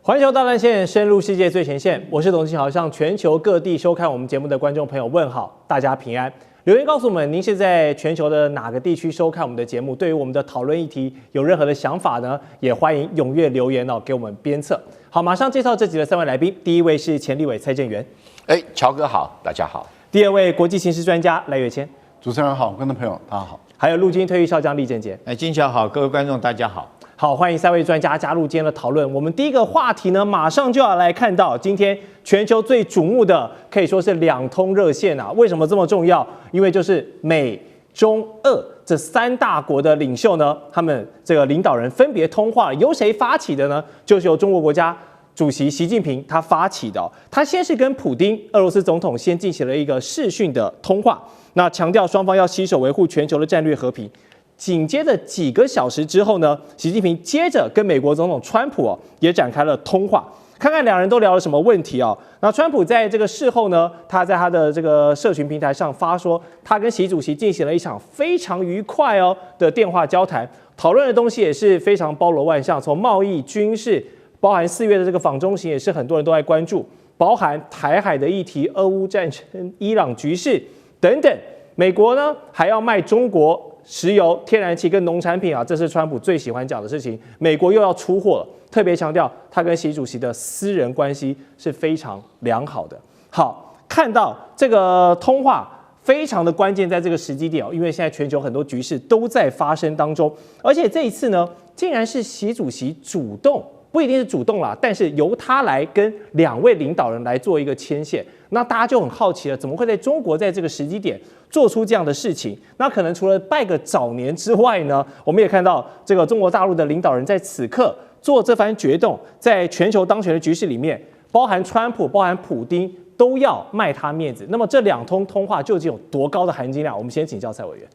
环球大战线，深入世界最前线。我是董庆豪，向全球各地收看我们节目的观众朋友问好，大家平安。留言告诉我们，您是在全球的哪个地区收看我们的节目？对于我们的讨论议题有任何的想法呢？也欢迎踊跃留言给我们鞭策。好，马上介绍这集的3位来宾。第一位是前立委蔡正元，乔哥好，大家好。第二位国际形势专家赖岳谦，主持人好，观众朋友大家好。还有陆军退役少将厉正杰，金桥好，各位观众大家好。好，欢迎3位专家加入今天的讨论。我们第一个话题呢，马上就要来看到今天全球最瞩目的，可以说是2通热线啊。为什么这么重要？因为就是美、中、俄这3大国的领袖呢，他们这个领导人分别通话，由谁发起的呢？就是由中国国家主席习近平他发起的。他先是跟普丁俄罗斯总统先进行了一个视讯的通话，那强调双方要携手维护全球的战略和平。紧接着几个小时之后呢，习近平接着跟美国总统川普也展开了通话，看看2人都聊了什么问题啊？那川普在这个事后呢，他在他的这个社群平台上发说，他跟习主席进行了一场非常愉快的电话交谈，讨论的东西也是非常包罗万象，从贸易、军事，包含4月的这个访中行也是很多人都在关注，包含台海的议题、俄乌战争、伊朗局势等等。美国呢还要卖中国石油、天然气跟农产品啊，这是川普最喜欢讲的事情。美国又要出货了，特别强调他跟习主席的私人关系是非常良好的。好，看到这个通话非常的关键，在这个时机点因为现在全球很多局势都在发生当中，而且这一次呢，竟然是习主席主动，不一定是主动啦，但是由他来跟2位领导人来做一个牵线。那大家就很好奇了，怎么会在中国在这个时机点做出这样的事情？那可能除了拜个早年之外呢，我们也看到这个中国大陆的领导人在此刻做这番决动，在全球当权的局势里面，包含川普、包含普丁都要卖他面子。那么这2通通话究竟有多高的含金量？我们先请教蔡委员。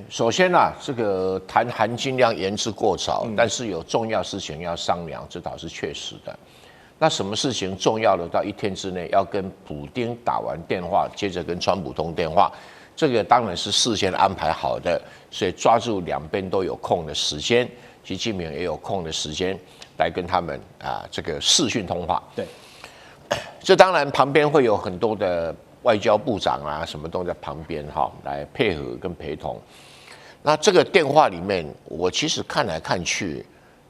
首先这个谈含金量言之过早，但是有重要事情要商量，这倒是确实的。那什么事情重要的到1天之内要跟普丁打完电话，接着跟川普通电话，这个当然是事先安排好的，所以抓住2边都有空的时间，习近平也有空的时间来跟他们这个视讯通话。对，这当然旁边会有很多的外交部长什么都在旁边来配合跟陪同。那这个电话里面，我其实看来看去，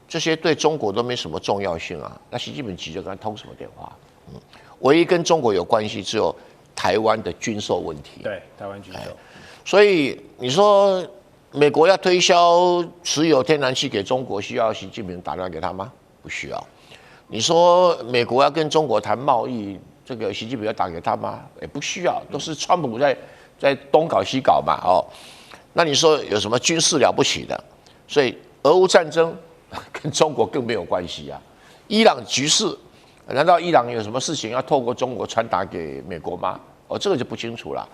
这些对中国都没什么重要性啊。那习近平急着跟他通什么电话？唯一跟中国有关系只有台湾的军售问题。对，台湾军售。所以你说美国要推销石油、天然气给中国，需要习近平打电话给他吗？不需要。你说美国要跟中国谈贸易，这个习近平要打给他吗？也不需要，都是川普在东搞西搞嘛。那你说有什么军事了不起的？所以俄乌战争跟中国更没有关系啊。伊朗局势，难道伊朗有什么事情要透过中国传达给美国吗？这个就不清楚了。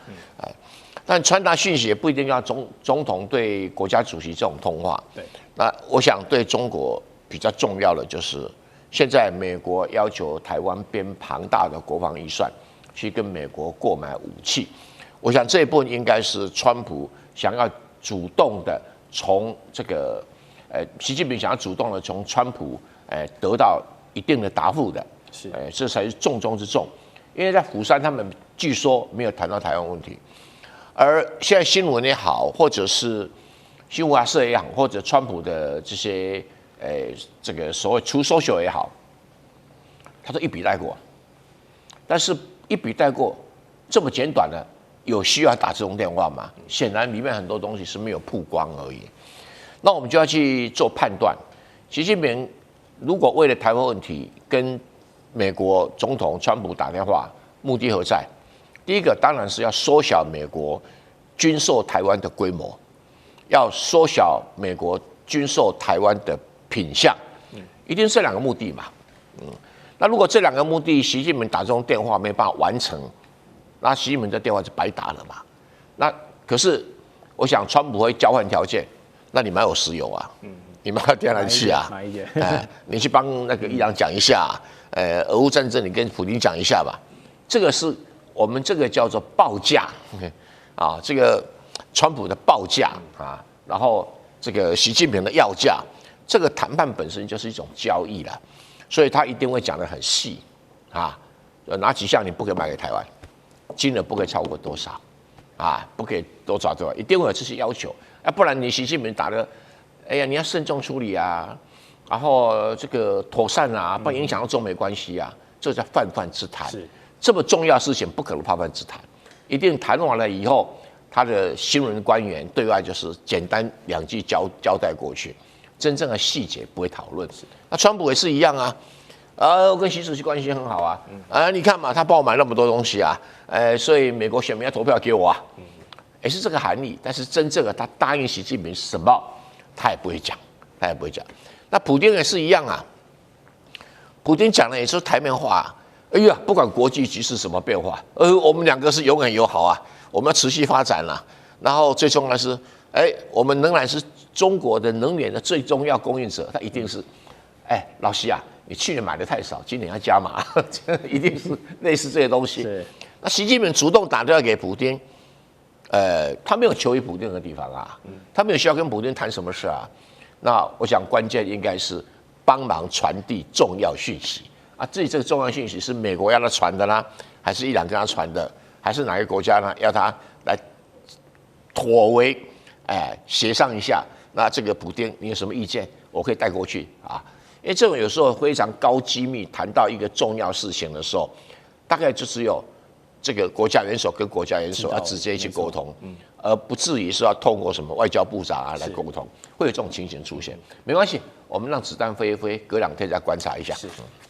但传达讯息也不一定要总统对国家主席这种通话。对。那我想对中国比较重要的就是，现在美国要求台湾编庞大的国防预算，去跟美国购买武器。我想这一部分应该是川普想要主动的从这个。习近平想要主动的从川普得到一定的答复的，这才是重中之重。因为在釜山他们据说没有谈到台湾问题，而现在新闻也好，或者是新华社也好，或者川普的这些这个所谓出 social 也好，他都一笔带过。但是一笔带过这么简短的，有需要打这种电话吗？显然里面很多东西是没有曝光而已。那我们就要去做判断，习近平如果为了台湾问题跟美国总统川普打电话，目的何在？第一个当然是要缩小美国军售台湾的规模，要缩小美国军售台湾的品项，一定是这2个目的嘛。那如果这2个目的习近平打这种电话没办法完成，那习近平这电话就白打了嘛。那可是我想川普会交换条件。那你们有石油啊，你们有天然气啊，你去帮那个伊朗讲一下，俄乌战争你跟普丁讲一下吧，这个是我们这个叫做报价这个川普的报价然后这个习近平的要价，这个谈判本身就是一种交易了，所以他一定会讲得很细啊，哪几项你不可以卖给台湾，金额不可以超过多少啊，不可以多少多少，一定会有这些要求，不然你习近平打的，哎呀，你要慎重处理啊，然后这个妥善啊，不然影响到中美关系啊，这叫泛泛之谈。这么重要的事情不可能泛泛之谈，一定谈完了以后，他的新闻官员对外就是简单2句交代过去，真正的细节不会讨论。那川普也是一样啊，我跟习主席关系很好啊，你看嘛，他帮我买那么多东西啊，所以美国选民要投票给我啊，也是这个含义。但是真正的他答应习近平什么，他也不会讲，那普丁也是一样啊，普丁讲的也是台面话啊。哎呀，不管国际局势什么变化，我们2个是永远友好啊，我们要持续发展啊。然后最重要的是，我们仍然是中国的能源的最重要供应者，他一定是，老习啊，你去年买的太少，今年要加码，一定是类似这些东西。那习近平主动打电话给普丁，他没有求于普丁的地方啊，他没有需要跟普丁谈什么事啊。那我想关键应该是帮忙传递重要讯息。至于这个重要信息是美国要他传的呢，还是伊朗跟他传的，还是哪个国家呢要他来妥为，协商一下？那这个普丁你有什么意见？我可以带过去啊。因为这种有时候非常高机密，谈到一个重要事情的时候，大概就只有这个国家元首跟国家元首要直接去沟通，而不至于是要透过什么外交部长来沟通，会有这种情形出现。没关系，我们让子弹飞一飞，隔2天再观察一下。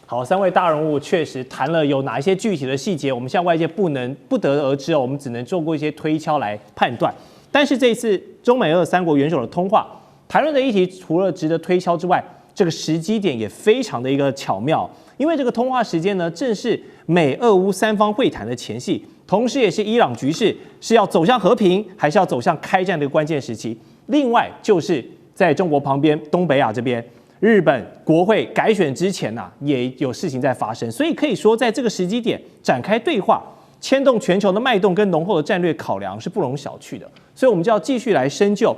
好，3位大人物确实谈了有哪一些具体的细节，我们现在外界不得而知哦，我们只能做过一些推敲来判断。但是这一次中美俄3国元首的通话，谈论的议题除了值得推敲之外，这个时机点也非常的一个巧妙，因为这个通话时间呢，正是美俄乌3方会谈的前夕，同时也是伊朗局势是要走向和平，还是要走向开战的关键时期。另外就是在中国旁边东北亚这边，日本国会改选之前也有事情在发生，所以可以说在这个时机点展开对话，牵动全球的脉动跟浓厚的战略考量是不容小觑的。所以我们就要继续来深究，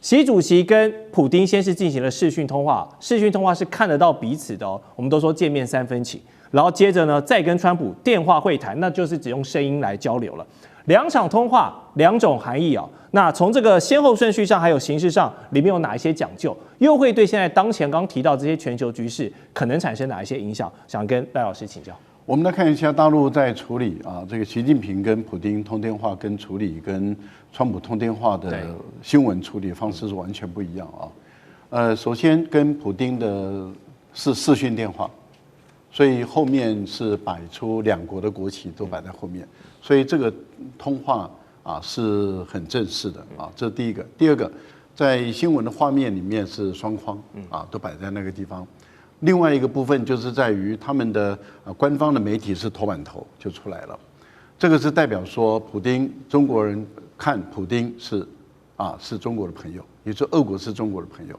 习主席跟普丁先是进行了视讯通话，视讯通话是看得到彼此的哦，我们都说见面3分情，然后接着呢再跟川普电话会谈，那就是只用声音来交流了。2场通话2种含义哦。那从这个先后顺序上，还有形式上，里面有哪一些讲究，又会对现在当前刚提到这些全球局势可能产生哪一些影响？想跟赖老师请教。我们来看一下大陆在处理这个习近平跟普丁通电话，跟处理跟川普通电话的新闻处理方式是完全不一样啊。首先跟普丁的是视讯电话，所以后面是摆出2国的国旗都摆在后面，所以这个通话是很正式的啊，这是第一个。第二个，在新闻的画面里面是双框都摆在那个地方。另外一个部分就是在于他们的官方的媒体是头版头就出来了，这个是代表说普丁中国人看普丁是中国的朋友，也就是俄国是中国的朋友。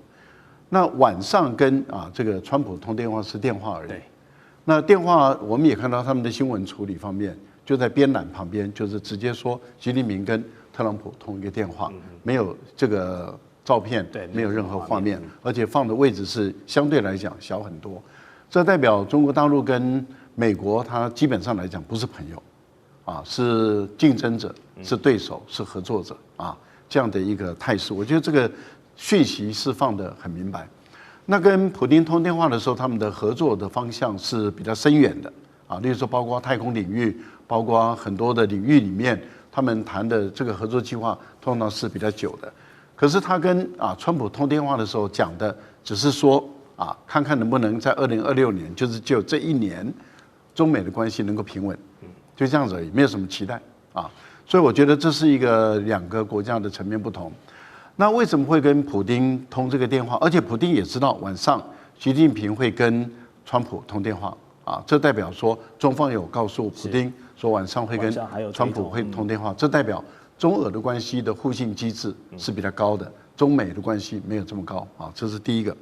那晚上跟这个川普通电话是电话而已。那电话我们也看到他们的新闻处理方面，就在编栏旁边，就是直接说习近平跟特朗普通一个电话，没有这个照片，没有任何画面，而且放的位置是相对来讲小很多。这代表中国大陆跟美国，它基本上来讲不是朋友，是竞争者，是对手，是合作者这样的一个态势。我觉得这个讯息是放得很明白。那跟普丁通电话的时候，他们的合作的方向是比较深远的例如说包括太空领域，包括很多的领域里面，他们谈的这个合作计划通常是比较久的。可是他跟川普通电话的时候讲的只是说看看能不能在2026年，就这1年，中美的关系能够平稳，就这样子而已，没有什么期待所以我觉得这是一个2个国家的层面不同。那为什么会跟普丁通这个电话？而且普丁也知道晚上习近平会跟川普通电话这代表说中方有告诉普丁说晚上会跟川普会通电话，这代表中俄的关系的互信机制是比较高的，中美的关系没有这么高这是第一个。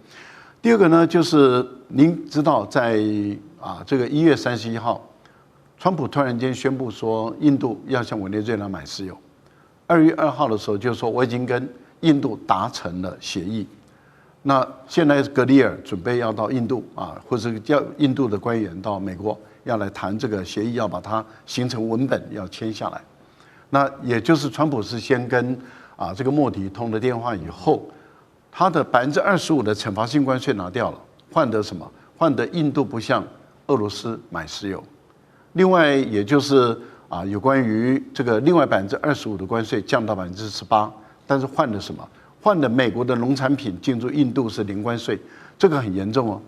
第二个呢，就是您知道在这个1月31号，川普突然间宣布说印度要向委内瑞拉买石油，2月2号的时候就说我已经跟印度达成了协议。那现在格里尔准备要到印度啊，或者叫印度的官员到美国，要来谈这个协议，要把它形成文本，要签下来。那也就是川普是先跟这个莫迪通了电话以后，他的25%的惩罚性关税拿掉了，换得什么？换得印度不向俄罗斯买石油。另外，也就是有关于这个另外25%的关税降到18%，但是换的什么？换的美国的农产品进入印度是零关税，这个很严重哦。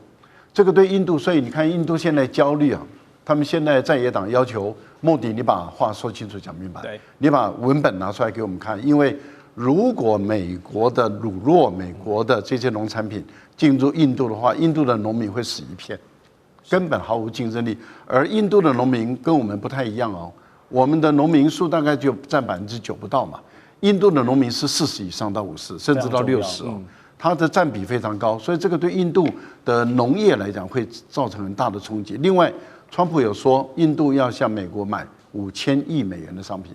这个对印度，所以你看印度现在焦虑啊，他们现在在野党要求莫迪，你把话说清楚讲明白，你把文本拿出来给我们看，因为如果美国的乳酪、美国的这些农产品进入印度的话，印度的农民会死一片，根本毫无竞争力。而印度的农民跟我们不太一样哦，我们的农民数大概就占9%不到嘛。印度的农民是40以上到50，甚至到60哦，它的占比非常高，所以这个对印度的农业来讲会造成很大的冲击。另外，川普有说印度要向美国买5000亿美元的商品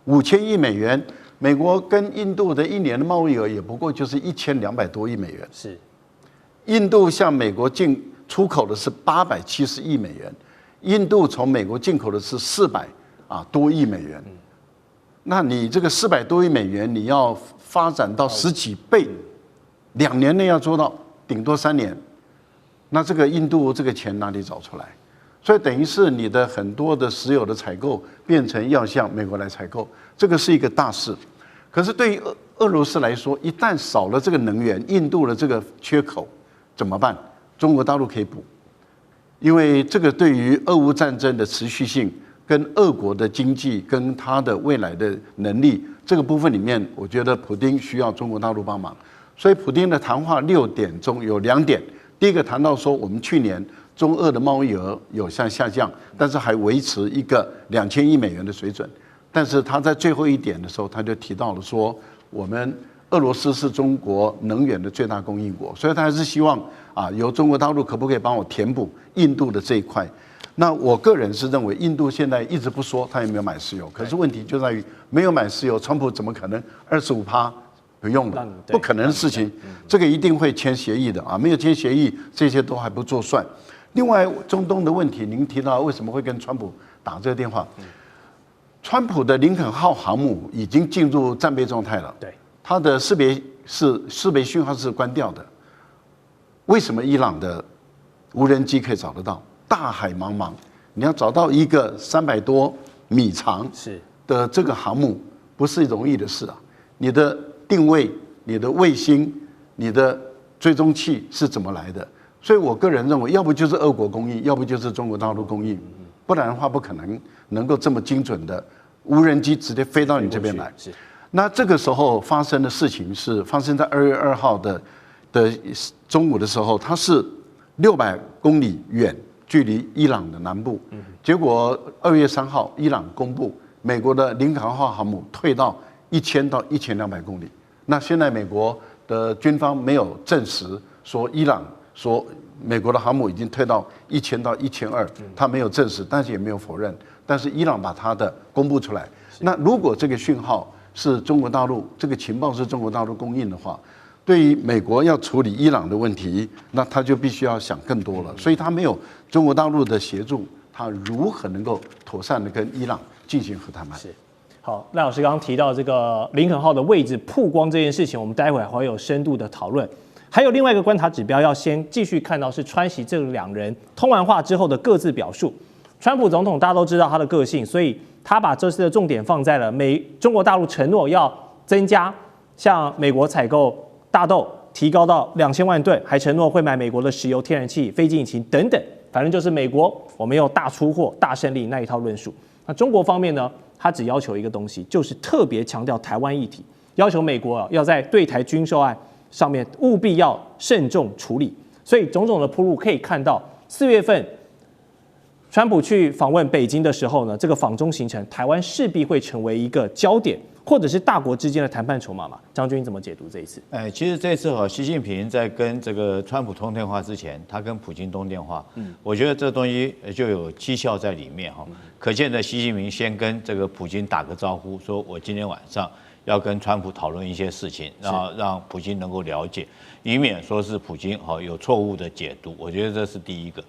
，5000亿美元，美国跟印度的一年的贸易额也不过就是1200多亿美元。是，印度向美国出口的是870亿美元，印度从美国进口的是400多亿美元。那你这个400多亿美元，你要发展到10几倍，2年内要做到，顶多3年。那这个印度这个钱哪里找出来？所以等于是你的很多的石油的采购变成要向美国来采购，这个是一个大事。可是对于俄罗斯来说，一旦少了这个能源，印度的这个缺口怎么办？中国大陆可以补，因为这个对于俄乌战争的持续性。跟俄国的经济跟它的未来的能力这个部分里面，我觉得普丁需要中国大陆帮忙。所以普丁的谈话6点中有2点，第一个谈到说我们去年中俄的贸易额有下降，但是还维持一个2000亿美元的水准。但是他在最后一点的时候，他就提到了说，我们俄罗斯是中国能源的最大供应国，所以他还是希望由中国大陆可不可以帮我填补印度的这一块。那我个人是认为，印度现在一直不说他有没有买石油，可是问题就在于没有买石油，川普怎么可能25%不用了？不可能的事情，这个一定会签协议的没有签协议，这些都还不做算。另外，中东的问题，您提到为什么会跟川普打这个电话？川普的林肯号航母已经进入战备状态了，对，它的识别讯号是关掉的。为什么伊朗的无人机可以找得到？大海茫茫，你要找到一个300多米长的这个航母，不是容易的事啊！你的定位、你的卫星、你的追踪器是怎么来的？所以我个人认为，要不就是俄国供应，要不就是中国大陆供应，不然的话不可能够这么精准的无人机直接飞到你这边来。那这个时候发生的事情是发生在2月2号的中午的时候，它是600公里远。距离伊朗的南部，结果2月3号，伊朗公布美国的林肯号航母退到1000到1200公里。那现在美国的军方没有证实说美国的航母已经退到1000到1200，他没有证实，但是也没有否认。但是伊朗把他的公布出来。那如果这个讯号是中国大陆，这个情报是中国大陆供应的话，对于美国要处理伊朗的问题，那他就必须要想更多了。所以他没有中国大陆的协助，他如何能够妥善的跟伊朗进行和谈判？是。好，赖老师刚刚提到这个林肯号的位置曝光这件事情，我们待会还会有深度的讨论。还有另外一个观察指标，要先继续看到是川习这2人通完话之后的各自表述。川普总统大家都知道他的个性，所以他把这次的重点放在了中国大陆承诺要增加向美国采购大豆提高到2000万吨，还承诺会买美国的石油、天然气、飞机引擎等等，反正就是美国我们有大出货、大胜利那一套论述。那中国方面呢，他只要求一个东西，就是特别强调台湾议题，要求美国要在对台军售案上面务必要慎重处理。所以种种的铺路可以看到，4月份川普去访问北京的时候呢，这个访中行程，台湾势必会成为一个焦点，或者是大国之间的谈判筹码嘛？将军怎么解读这一次？其实这次习近平在跟这个川普通电话之前，他跟普京通电话，我觉得这东西就有绩效在里面哈。可见的，习近平先跟这个普京打个招呼，说我今天晚上要跟川普讨论一些事情，然后让普京能够了解，以免说是普京有错误的解读。我觉得这是第一个。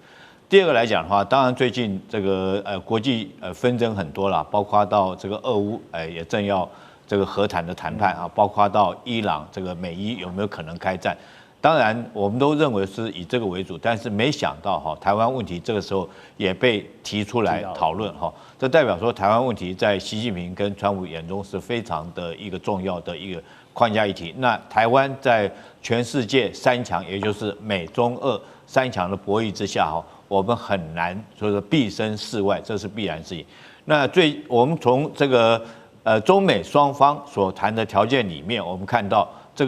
第二个来讲的话，当然最近这个国际纷争很多啦，包括到这个俄乌也正要这个和谈的谈判啊，包括到伊朗这个美伊有没有可能开战。当然，我们都认为是以这个为主，但是没想到台湾问题这个时候也被提出来讨论这代表说台湾问题在习近平跟川普眼中是非常的一个重要的一个框架议题。那台湾在全世界三强，也就是美中俄三强的博弈之下我们很难说是避身事外，这是必然事情。那我们从这个中美双方所谈的条件里面，我们看到这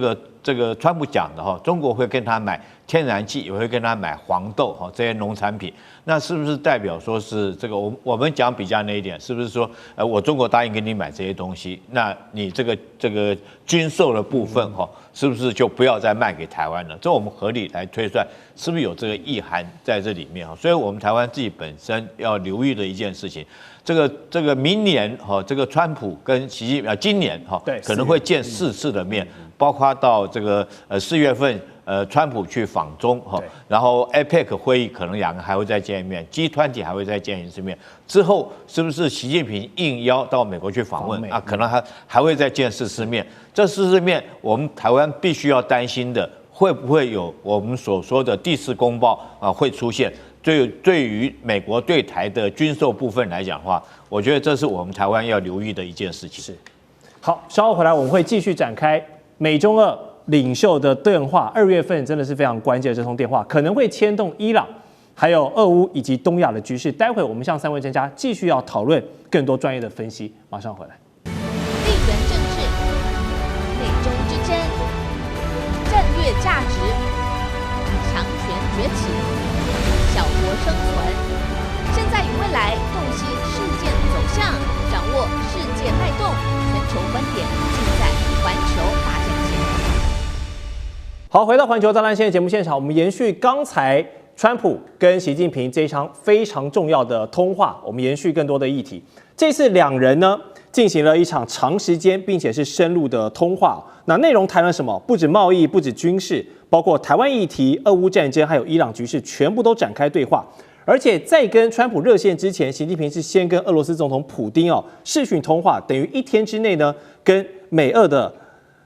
个川普讲的中国会跟他买天然气，也会跟他买黄豆这些农产品，那是不是代表说是这个我们讲比较那一点，是不是说我中国答应给你买这些东西，那你这个军售的部分是不是就不要再卖给台湾了？这我们合理来推算，是不是有这个意涵在这里面所以我们台湾自己本身要留意的一件事情。这个明年这个川普跟习近平今年可能会见4次的面，包括到这个4月份川普去访中然后 APEC 会议可能两个还会再见一面，G20还会再见一次面，之后是不是习近平应邀到美国去访问可能还会再见4次面。这4次面，我们台湾必须要担心的，会不会有我们所说的第4公报会出现？对于美国对台的军售部分来讲的话，我觉得这是我们台湾要留意的一件事情。是，好，稍后回来我们会继续展开美中俄领袖的对话。2月份真的是非常关键的这通电话，可能会牵动伊朗、还有俄乌以及东亚的局势。待会我们向3位专家继续要讨论更多专业的分析，马上回来。地缘政治、美中之争、战略价值、强权崛起。小国生存，现在与未来洞悉事件走向，掌握世界脉动，全球观点尽在环球大战线。好，回到环球大战线的节目现场，我们延续刚才川普跟习近平这一场非常重要的通话，我们延续更多的议题。这次两人呢进行了一场长时间并且是深入的通话。那内容谈了什么？不止贸易，不止军事，包括台湾议题、俄乌战争，还有伊朗局势，全部都展开对话。而且在跟川普热线之前，习近平是先跟俄罗斯总统普丁视讯通话，等于1天之内呢，跟美俄的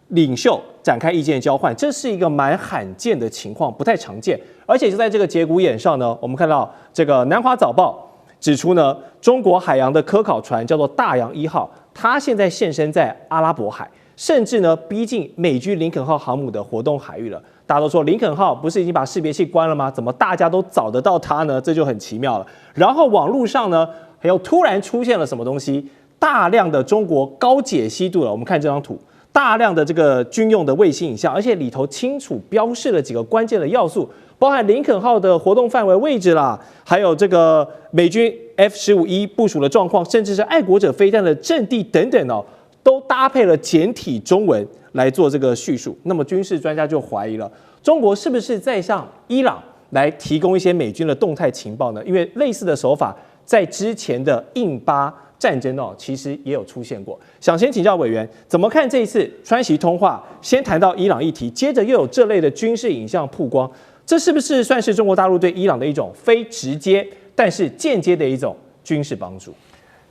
领袖展开意见交换，这是一个蛮罕见的情况，不太常见。而且就在这个节骨眼上呢，我们看到这个南华早报指出呢，中国海洋的科考船叫做大洋1号，它现在现身在阿拉伯海。甚至呢，逼近美军林肯号航母的活动海域了。大家都说林肯号不是已经把识别器关了吗？怎么大家都找得到它呢？这就很奇妙了。然后网络上呢，又突然出现了什么东西？大量的中国高解析度了。我们看这张图，大量的这个军用的卫星影像，而且里头清楚标示了几个关键的要素，包含林肯号的活动范围位置啦，还有这个美军 F-15E 部署的状况，甚至是爱国者飞弹的阵地等等都搭配了简体中文来做这个叙述。那么军事专家就怀疑了，中国是不是在向伊朗来提供一些美军的动态情报呢？因为类似的手法在之前的印巴战争其实也有出现过。想先请教委员，怎么看这一次川习通话？先谈到伊朗议题，接着又有这类的军事影像曝光，这是不是算是中国大陆对伊朗的一种非直接但是间接的一种军事帮助？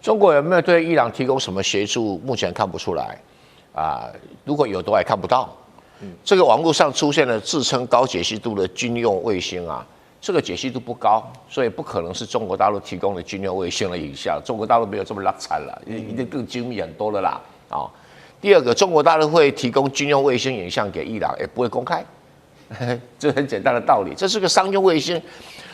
中国有没有对伊朗提供什么协助？目前看不出来，如果有都还看不到。这个网络上出现了自称高解析度的军用卫星这个解析度不高，所以不可能是中国大陆提供的军用卫星的影像。中国大陆没有这么拉惨了，一定更精密很多了啦第二个，中国大陆会提供军用卫星影像给伊朗，也不会公开，这很简单的道理。这是个商用卫星，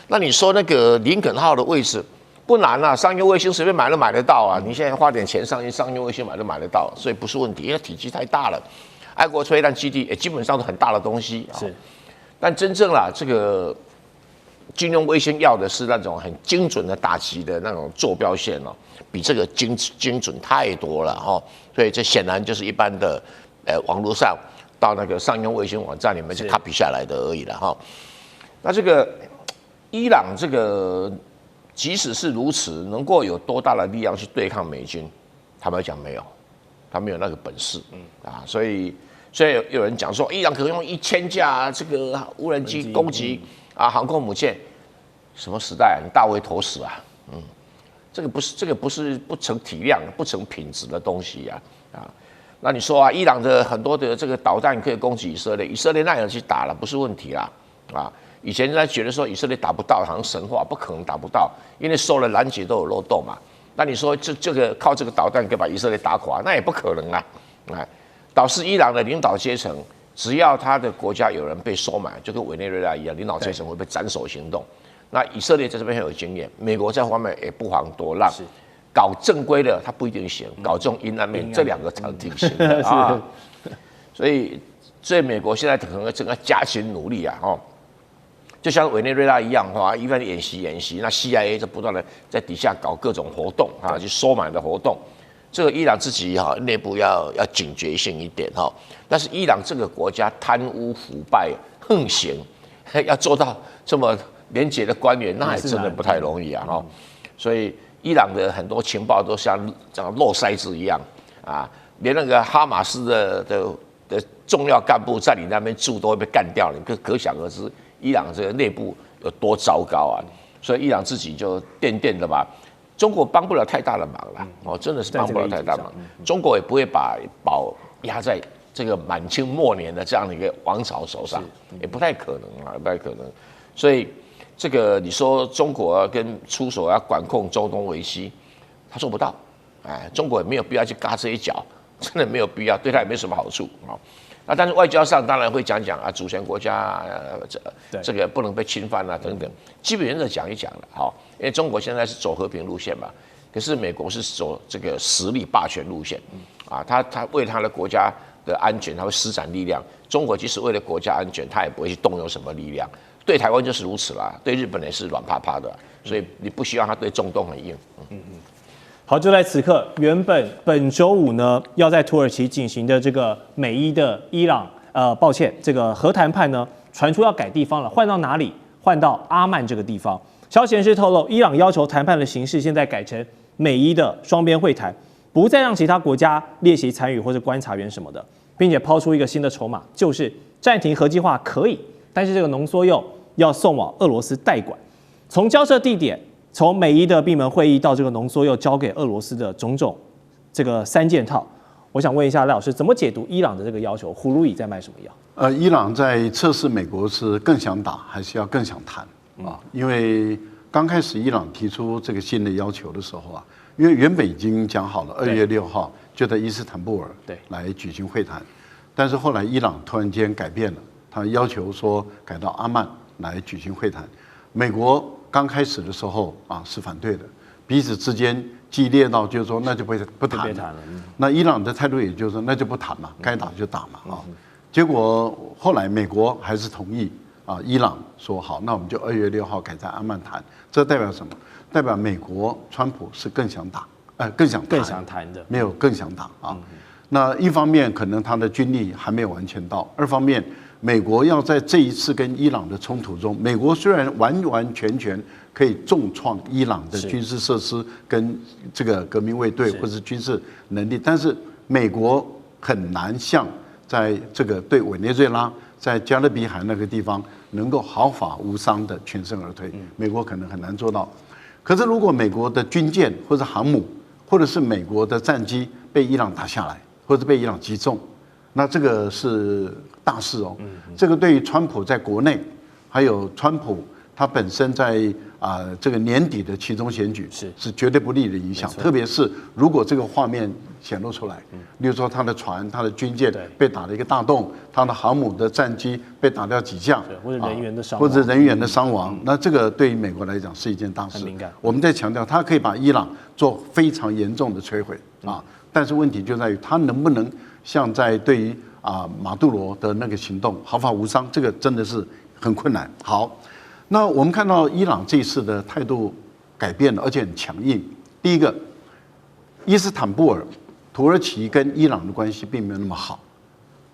那你说那个林肯号的位置？不难商用卫星随便买都买得到你现在花点钱上去，商用卫星买都买得到，所以不是问题，因为体积太大了。爱国飞弹基地也基本上都很大的东西是，但真正这个军用卫星要的是那种很精准的打击的那种坐标线比这个精准太多了所以这显然就是一般的网络上到那个商用卫星网站里面去 copy 下来的而已了那这个伊朗这个。即使是如此，能够有多大的力量去对抗美军？坦白讲，没有。他没有那个本事，所以有人讲说，伊朗可能用1000架这个无人机攻击航空母舰，什么时代？你大为投死啊，这个不是不成体量、不成品质的东西那你说伊朗的很多的这个导弹可以攻击以色列，以色列那样去打了不是问题啦，以前人家觉得说以色列打不到，好像神话，不可能打不到，因为受了拦截都有漏洞嘛。那你说这个靠这个导弹可以把以色列打垮，那也不可能导致伊朗的领导阶层，只要他的国家有人被收买，就跟委内瑞拉一样，领导阶层会被斩首行动。那以色列在这边很有经验，美国在方面也不遑多让。搞正规的他不一定行，搞这种阴暗面，这2个才挺行的所以美国现在可能整个加紧努力就像委内瑞拉一样一般演习，那 CIA 就不断的在底下搞各种活动去收买的活动。这个伊朗自己内部要警觉性一点但是伊朗这个国家贪污腐败横行，要做到这么廉洁的官员，那也真的不太容易所以伊朗的很多情报都像漏筛子一样连那个哈马斯的重要干部在你那边住都会被干掉，你可想而知伊朗这个内部有多糟糕所以伊朗自己就垫的吧，中国帮不了太大的忙了真的是帮不了太大忙，中国也不会把宝压在这个满清末年的这样的一个王朝手上，也不太可能不太可能，所以。这个你说中国跟出手要管控中东危机，他做不到，中国也没有必要去嘎这一脚，真的没有必要，对他也没什么好处那但是外交上当然会讲主权国家这个不能被侵犯等等，基本原则讲一讲了因为中国现在是走和平路线嘛，可是美国是走这个实力霸权路线他为他的国家的安全他会施展力量，中国即使为了国家安全，他也不会去动用什么力量。对台湾就是如此啦，对日本也是软趴趴的，所以你不希望他对中东很硬。好，就在此刻，原本周五呢要在土耳其进行的这个美伊的伊朗这个核谈判呢传出要改地方了，换到哪里？换到阿曼这个地方。消息人士透露，伊朗要求谈判的形式现在改成美伊的双边会谈，不再让其他国家列席参与或者观察员什么的，并且抛出一个新的筹码，就是暂停核计划可以，但是这个浓缩铀要送往俄罗斯代管。从交涉地点，从美伊的闭门会议到这个浓缩铀交给俄罗斯的种种这个3件套，我想问一下赖老师，怎么解读伊朗的这个要求？葫芦里在卖什么药？伊朗在测试美国是更想打还是要更想谈因为刚开始伊朗提出这个新的要求的时候因为原本已经讲好了2月6号就在伊斯坦布尔来举行会谈，但是后来伊朗突然间改变了，他要求说改到阿曼来举行会谈。美国刚开始的时候是反对的，彼此之间激烈到就是说那就不谈了。那伊朗的态度也就是说那就不谈嘛，该打就打嘛结果后来美国还是同意伊朗说好，那我们就2月6号改在阿曼谈。这代表什么？代表美国川普是更想打，更想谈的，没有更想打那一方面可能他的军力还没有完全到，二方面美国要在这一次跟伊朗的冲突中，美国虽然完完全可以重创伊朗的军事设施跟这个革命卫队或是军事能力，但是美国很难像在这个对委内瑞拉在加勒比海那个地方能够毫发无伤的全身而退，美国可能很难做到。可是如果美国的军舰或者航母或者是美国的战机被伊朗打下来，或者被伊朗击中，那这个是大事这个对于川普在国内，还有川普他本身在这个年底的期中选举是绝对不利的影响，特别是如果这个画面显露出来，例如说他的船、他的军舰被打了一个大洞，他的航母的战机被打掉几架，或者人员的伤亡，那这个对于美国来讲是一件大事。我们在强调，他可以把伊朗做非常严重的摧毁但是问题就在于他能不能像在对于马杜罗的那个行动毫发无伤，这个真的是很困难。好。那我们看到伊朗这一次的态度改变了，而且很强硬。第一个，伊斯坦布尔，土耳其跟伊朗的关系并没有那么好。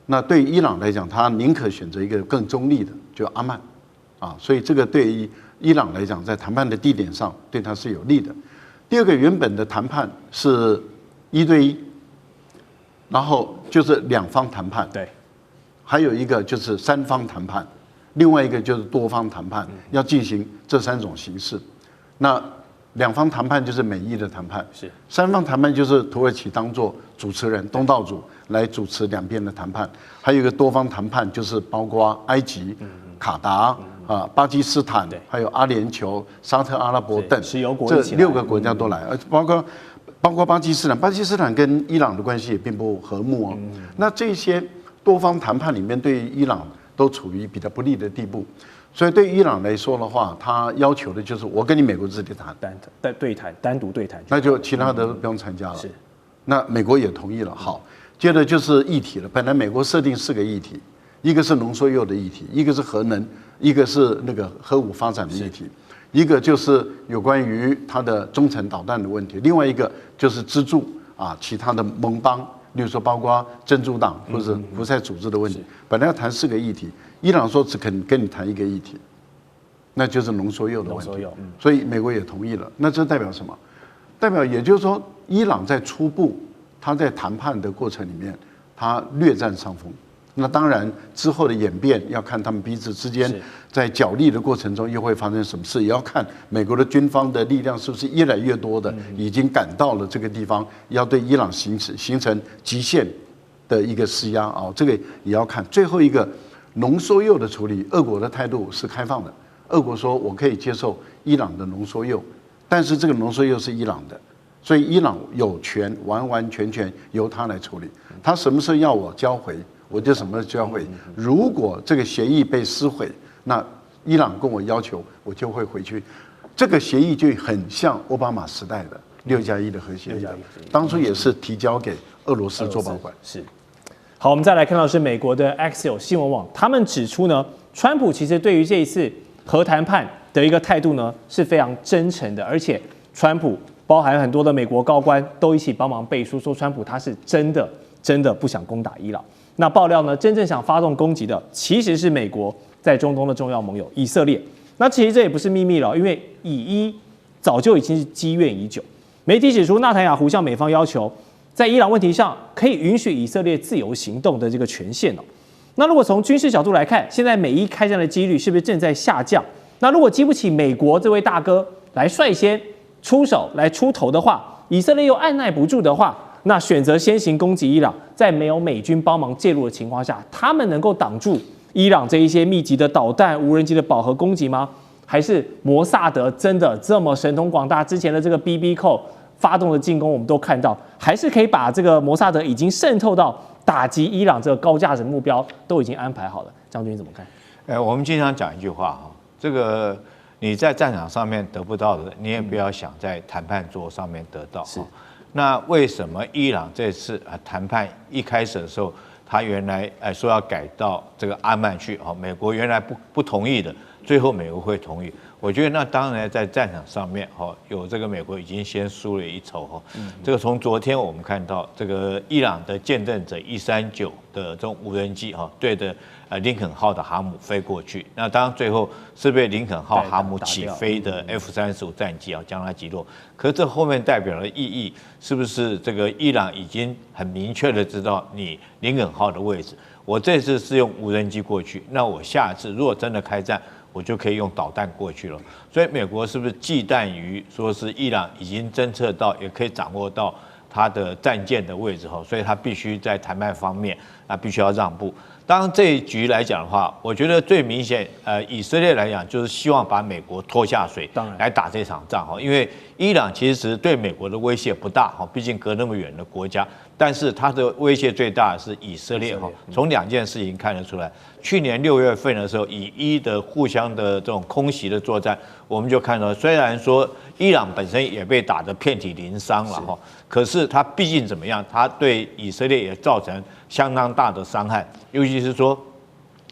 那对于伊朗来讲，他宁可选择一个更中立的，就阿曼，所以这个对于伊朗来讲，在谈判的地点上对他是有利的。第二个，原本的谈判是1对1，然后就是两方谈判，对，还有一个就是三方谈判，另外一个就是多方谈判，要进行这3种形式。那两方谈判就是美伊的谈判，是三方谈判就是土耳其当作主持人，东道主来主持两边的谈判，还有一个多方谈判就是包括埃及、卡达啊、巴基斯坦，还有阿联酋、沙特阿拉伯等石油国这一起来6个国家都来，而包括巴基斯坦，巴基斯坦跟伊朗的关系也并不和睦哦。那这些多方谈判里面，对于伊朗都处于比较不利的地步。所以对于伊朗来说的话，他要求的就是我跟你美国自己谈，单独对谈，那就其他的不用参加了。是，那美国也同意了。好，接着就是议题了。本来美国设定4个议题，一个是浓缩铀的议题，一个是核能，一个是那个核武发展的议题，一个就是有关于它的中程导弹的问题，另外一个就是资助啊其他的盟邦，例如说包括真主党或者胡塞组织的问题。本来要谈4个议题。伊朗说只肯跟你谈1个议题，那就是浓缩铀的问题。所以美国也同意了。那这代表什么？代表也就是说，伊朗在初步他在谈判的过程里面，他略占上风。那当然之后的演变要看他们彼此之间在角力的过程中又会发生什么事，也要看美国的军方的力量是不是越来越多的已经赶到了这个地方，要对伊朗形成极限的一个施压啊，这个也要看。最后一个。浓缩铀的处理，俄国的态度是开放的。俄国说我可以接受伊朗的浓缩铀，但是这个浓缩铀是伊朗的，所以伊朗有权完完全全由他来处理。他什么时候要我交回，我就什么时候交回。如果这个协议被撕毁，那伊朗跟我要求，我就会回去。这个协议就很像奥巴马时代的6+1的核协议，当初也是提交给俄罗斯做保管。是。好，我们再来看到是美国的 Axios 新闻网，他们指出呢，川普其实对于这一次核谈判的一个态度呢是非常真诚的，而且川普包含很多的美国高官都一起帮忙背书，说川普他是真的不想攻打伊朗。那爆料呢，真正想发动攻击的其实是美国在中东的重要盟友以色列。那其实这也不是秘密了，因为以伊早就已经是积怨已久。媒体指出，纳坦雅胡向美方要求，在伊朗问题上可以允许以色列自由行动的这个权限哦。那如果从军事角度来看，现在美伊开战的几率是不是正在下降？那如果激不起美国这位大哥来率先出手来出头的话，以色列又按耐不住的话，那选择先行攻击伊朗，在没有美军帮忙介入的情况下，他们能够挡住伊朗这一些密集的导弹、无人机的饱和攻击吗？还是摩萨德真的这么神通广大？之前的这个 BB 扣发动的进攻，我们都看到，还是可以把这个摩萨德已经渗透到打击伊朗这个高价值目标都已经安排好了。将军怎么看？我们经常讲一句话哈，这个你在战场上面得不到的，你也不要想在谈判桌上面得到。是。那为什么伊朗这次谈判一开始的时候，他原来说要改到这个阿曼去，美国原来不同意的，最后美国会同意？我觉得那当然在战场上面有这个美国已经先输了一筹这个从昨天我们看到这个伊朗的见证者139的这种无人机对着林肯号的航母飞过去，那当然最后是被林肯号航母起飞的 F-35战机将它击落。可是这后面代表的意义是不是这个伊朗已经很明确的知道你林肯号的位置？我这次是用无人机过去，那我下次如果真的开战，我就可以用导弹过去了。所以美国是不是忌惮于说是伊朗已经侦测到，也可以掌握到它的战舰的位置所以它必须在谈判方面必须要让步。当然这一局来讲的话，我觉得最明显，以色列来讲就是希望把美国拖下水，来打这场仗因为伊朗其实对美国的威胁不大毕竟隔那么远的国家，但是它的威胁最大的是以色列从2件事情看得出来。去年6月份的时候，以伊的互相的这种空袭的作战，我们就看到，虽然说伊朗本身也被打得遍体鳞伤了可是它毕竟怎么样，它对以色列也造成相当大的伤害，尤其是说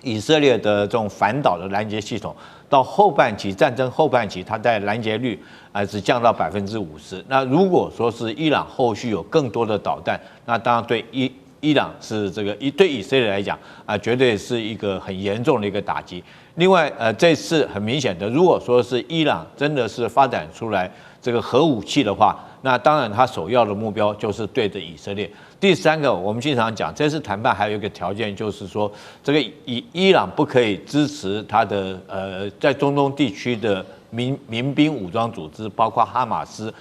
以色列的这种反导的拦截系统，到后半期战争后半期，它在拦截率只降到50%。那如果说是伊朗后续有更多的导弹，那当然对伊朗是这个对以色列来讲绝对是一个很严重的一个打击。另外，这次很明显的，如果说是伊朗真的是发展出来这个核武器的话，那当然它首要的目标就是对着以色列。第三个，我们经常讲，这次谈判还有一个条件，就是说这个伊朗不可以支持它的在中东地区的民兵武装组织，包括哈马斯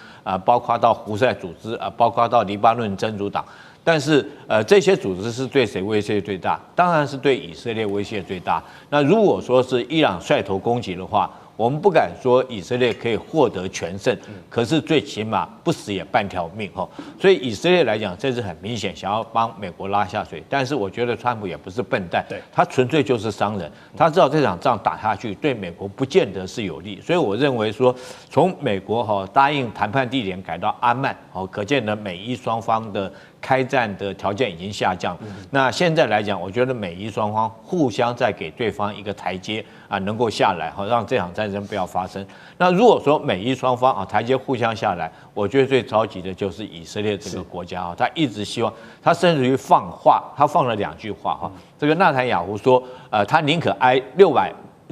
包括到胡塞组织包括到黎巴嫩真主党。但是这些组织是对谁威胁最大？当然是对以色列威胁最大。那如果说是伊朗率头攻击的话，我们不敢说以色列可以获得全胜，可是最起码不死也半条命哈。所以以色列来讲，这是很明显想要帮美国拉下水。但是我觉得川普也不是笨蛋，他纯粹就是商人，他知道这场仗打下去对美国不见得是有利。所以我认为说，从美国答应谈判地点改到阿曼，可见呢美伊双方的开战的条件已经下降。那现在来讲，我觉得美伊双方互相再给对方一个台阶能够下来，让这场战争不要发生。那如果说美伊双方台阶互相下来，我觉得最着急的就是以色列这个国家他一直希望，他甚至于放话，他放了2句话这个纳坦雅胡说，他宁可挨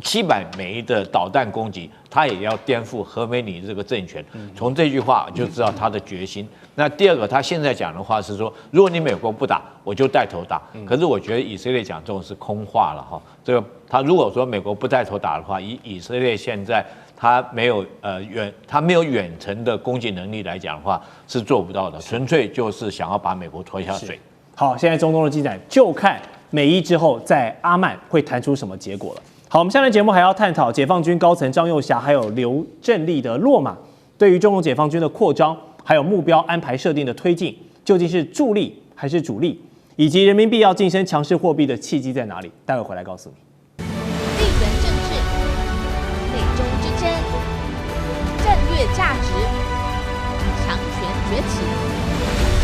700枚的导弹攻击，他也要颠覆何梅尼这个政权。从这句话就知道他的决心。那第二个，他现在讲的话是说，如果你美国不打，我就带头打。可是我觉得以色列讲这种是空话了这个他如果说美国不带头打的话，以色列现在他没有远程的攻击能力来讲的话，是做不到的，纯粹就是想要把美国拖下水。好，现在中东的进展就看美伊之后在阿曼会谈出什么结果了。好，我们下面节目还要探讨解放军高层张又侠还有刘振立的落马，对于中共解放军的扩张还有目标安排设定的推进，究竟是助力还是主力，以及人民币要晋升强势货币的契机在哪里？待会回来告诉你。地缘政治、美中之争、战略价值、强权崛起、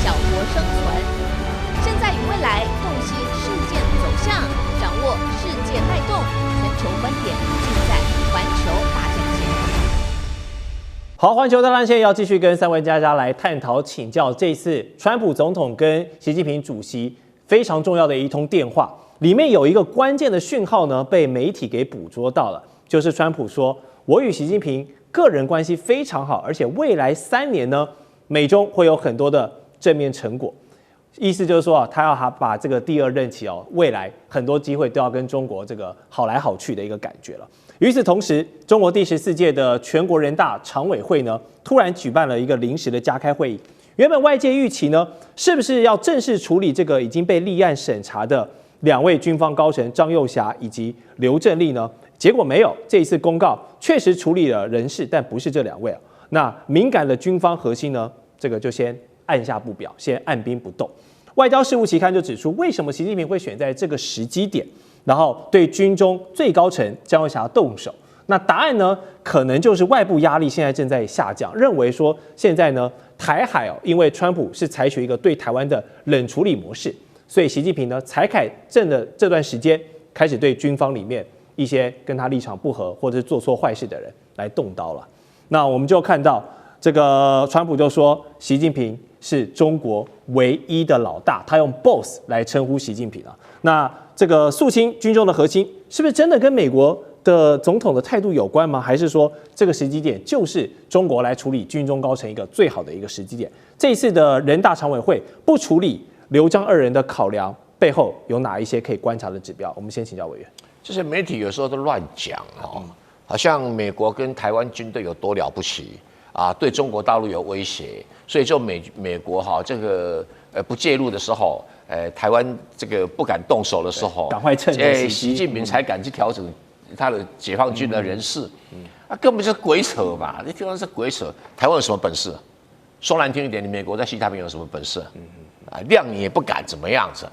小国生存，现在与未来洞悉事件走向，掌握世界脉动。全球观点尽在环球大战线。好，环球大战线要继续跟3位嘉宾来探讨请教这次川普总统跟习近平主席非常重要的一通电话，里面有一个关键的讯号呢，被媒体给捕捉到了，就是川普说，我与习近平个人关系非常好，而且未来3年呢，美中会有很多的正面成果。意思就是说他要把这个第2任期未来很多机会都要跟中国这个好来好去的一个感觉了。与此同时，中国第14届的全国人大常委会呢，突然举办了一个临时的加开会议。原本外界预期呢，是不是要正式处理这个已经被立案审查的2位军方高层张又侠以及刘振立呢？结果没有，这一次公告确实处理了人事，但不是这2位。那敏感的军方核心呢，这个就先按下不表，先按兵不动。外交事务期刊就指出，为什么习近平会选在这个时机点，然后对军中最高层张又侠动手？那答案呢，可能就是外部压力现在正在下降，认为说现在呢，台海因为川普是采取一个对台湾的冷处理模式，所以习近平呢才凯正的这段时间开始对军方里面一些跟他立场不合或者是做错坏事的人来动刀了。那我们就看到这个川普就说，习近平是中国唯一的老大，他用 boss 来称呼习近平啊。那这个肃清军中的核心，是不是真的跟美国的总统的态度有关吗？还是说这个时机点就是中国来处理军中高层一个最好的一个时机点？这一次的人大常委会不处理刘张2人的考量背后有哪一些可以观察的指标？我们先请教委员。这些媒体有时候都乱讲好像美国跟台湾军队有多了不起对中国大陆有威胁，所以就美国这个不介入的时候，台湾这个不敢动手的时候，赶快趁习近平才敢去调整他的解放军的人事，根本就是鬼扯嘛！这地方是鬼扯。台湾有什么本事？说难听一点，你美国在西太平洋有什么本事？谅你也不敢怎么样子。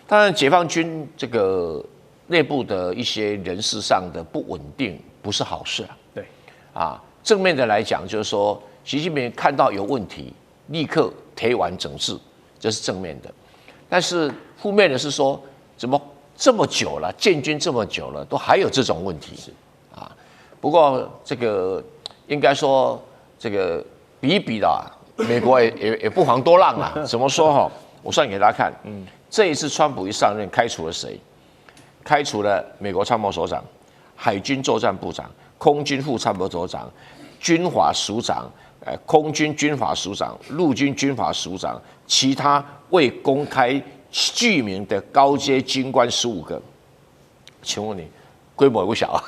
当然，解放军这个内部的一些人事上的不稳定不是好事对正面的来讲，就是说习近平看到有问题，立刻推完整治，这是正面的。但是负面的是说，怎么这么久了，建军这么久了，都还有这种问题不过这个应该说，这个比一比的美国也不遑多让怎么说我算给大家看，这一次川普一上任，开除了谁？开除了美国参谋首长、海军作战部长、空军副参谋首长、军法署长、空军军法署长、陆军军法署长，其他未公开具名的高阶军官15个。请问你，规模也不小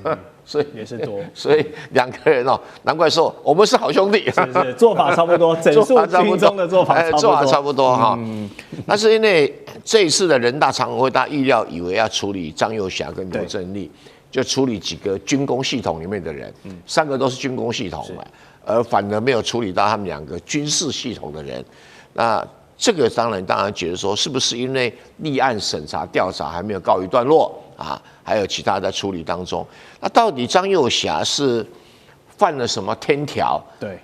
啊？所以也是多，所以2个人哦，难怪说我们是好兄弟，是做法差不多，整数军中的做法差不多哈。但是因为这一次的人大常委会，大家以为要处理张又侠跟刘振立，就处理几个军工系统里面的人，3个都是军工系统嘛，而反而没有处理到他们2个军事系统的人。那这个当然觉得说，是不是因为立案审查调查还没有告一段落啊？还有其他在处理当中。那到底张又侠是犯了什么天条？对，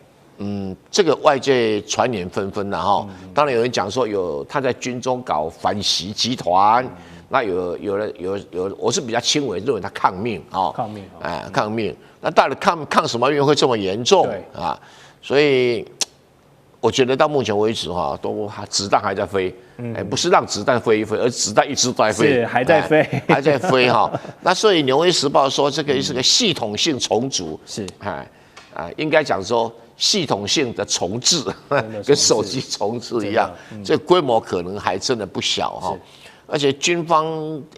这个外界传言纷纷了哈。当然有人讲说他在军中搞反袭集团，那有，我是比较轻微认为他抗命啊，抗命。那到底抗什么命会这么严重啊？所以我觉得到目前为止哈，子弹还在飞，不是让子弹飞一飞，而子弹一直在飞，是还在飞，还在飞哈。那所以《纽约时报》说这个是个系统性重组，是应该讲说系统性的重置，跟手机重置一样，这规模可能还真的不小哈。而且军方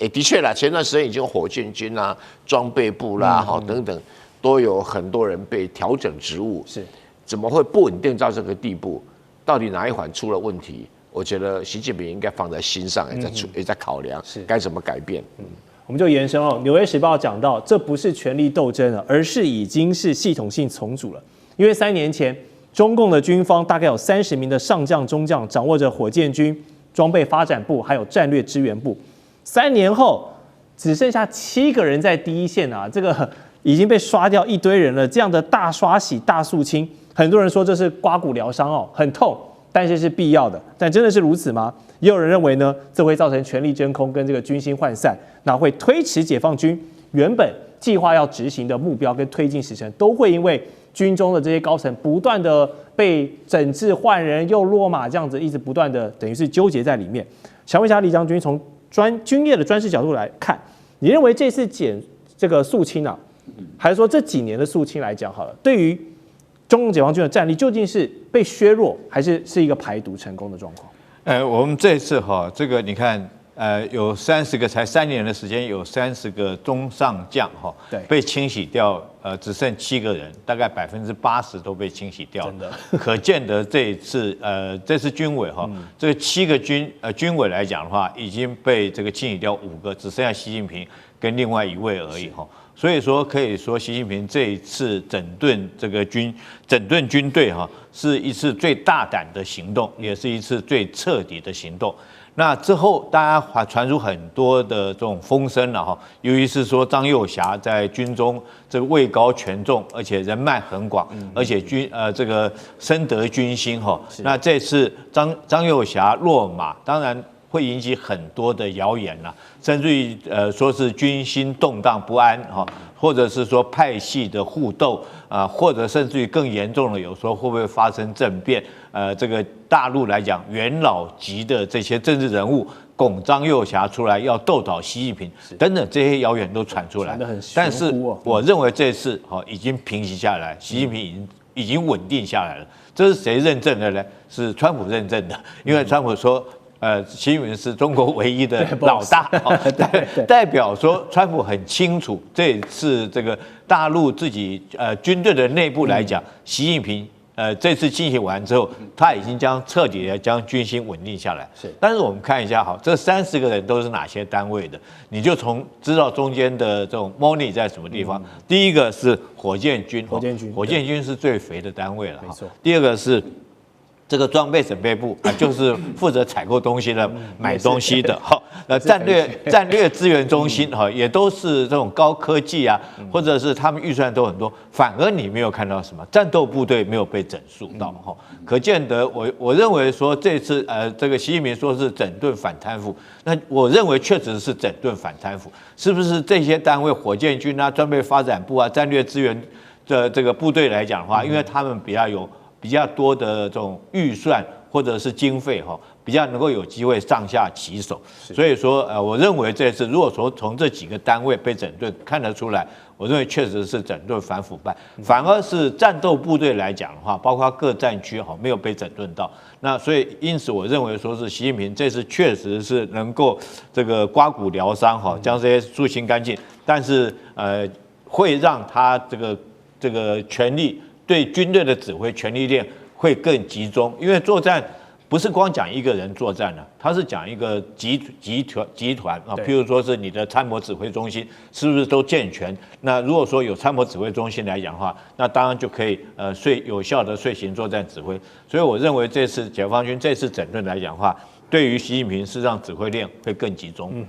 也的确啦，前段时间已经有火箭军啦、装备部啦、等等，都有很多人被调整职务，是。怎么会不稳定到这个地步？到底哪一环出了问题？我觉得习近平应该放在心上，也在考量该怎么改变。我们就延伸《纽约时报》讲到，这不是权力斗争了，而是已经是系统性重组了。因为3年前，中共的军方大概有30名的上将、中将掌握着火箭军装备发展部，还有战略支援部。3年后，只剩下7个人在第一线啊，这个已经被刷掉一堆人了。这样的大刷洗、大肃清。很多人说这是刮骨疗伤哦，很痛，但是是必要的。但真的是如此吗？也有人认为呢，这会造成权力真空跟这个军心涣散，那会推迟解放军原本计划要执行的目标跟推进时程，都会因为军中的这些高层不断的被整治换人又落马，这样子一直不断的等于是纠结在里面。想问一下李将军，从军业的专事角度来看，你认为这次这个肃清啊，还是说这几年的肃清来讲好了，对于中共解放军的战力究竟是被削弱，还是一个排毒成功的状况？我们这一次这个你看，有30个，才3年的时间，有30个中上将被清洗掉，只剩7个人，大概80%都被清洗掉。真的，可见得这次军委这个7个军委来讲的话，已经被这个清洗掉5个，只剩下习近平跟另外1位而已所以说，可以说习近平这一次整顿军队是一次最大胆的行动，也是一次最彻底的行动。那之后，大家传出很多的这种风声了尤其是说张又侠在军中这个位高权重，而且人脉很广，而且这个深得军心那这次张又侠落马，当然会引起很多的谣言啦，甚至于说是军心动荡不安或者是说派系的互斗或者甚至于更严重的，有时候会不会发生政变？这个大陆来讲，元老级的这些政治人物拱张又侠出来要斗倒习近平等等，这些谣言都传出来。但是我认为这次已经平息下来，习近平已经稳定下来了。这是谁认证的呢？是川普认证的，因为川普说。习近平是中国唯一的老大，代表说川普很清楚，这一次这个大陆自己军队的内部来讲，习近平这次清洗完之后，他已经彻底的将军心稳定下来。但是我们看一下这30个人都是哪些单位的，你就知道中间的这种 money 在什么地方。第一个是火箭军，火箭军是最肥的单位了。没错。第二个是。这个装备准备部就是负责采购东西的、买东西的。战略资源中心也都是这种高科技或者是他们预算都很多，反而你没有看到什么战斗部队没有被整肃到可见得我认为说这次这个习近平说是整顿反贪腐，那我认为确实是整顿反贪腐，是不是这些单位火箭军装备发展部战略资源的这个部队来讲的话，因为他们比较多的这种预算或者是经费比较能够有机会上下其手。所以说我认为这次如果说从这几个单位被整顿看得出来，我认为确实是整顿反腐败，反而是战斗部队来讲的话，包括各战区没有被整顿到。那所以因此我认为说是习近平这次确实是能够这个刮骨疗伤将这些肃清干净，但是会让他这个权力对军队的指挥权力链会更集中，因为作战不是光讲一个人作战了，他是讲一个集团啊。譬如说是你的参谋指挥中心是不是都健全？那如果说有参谋指挥中心来讲的话，那当然就可以有效的遂行作战指挥。所以我认为这次解放军这次整顿来讲的话，对于习近平是让指挥链会更集中。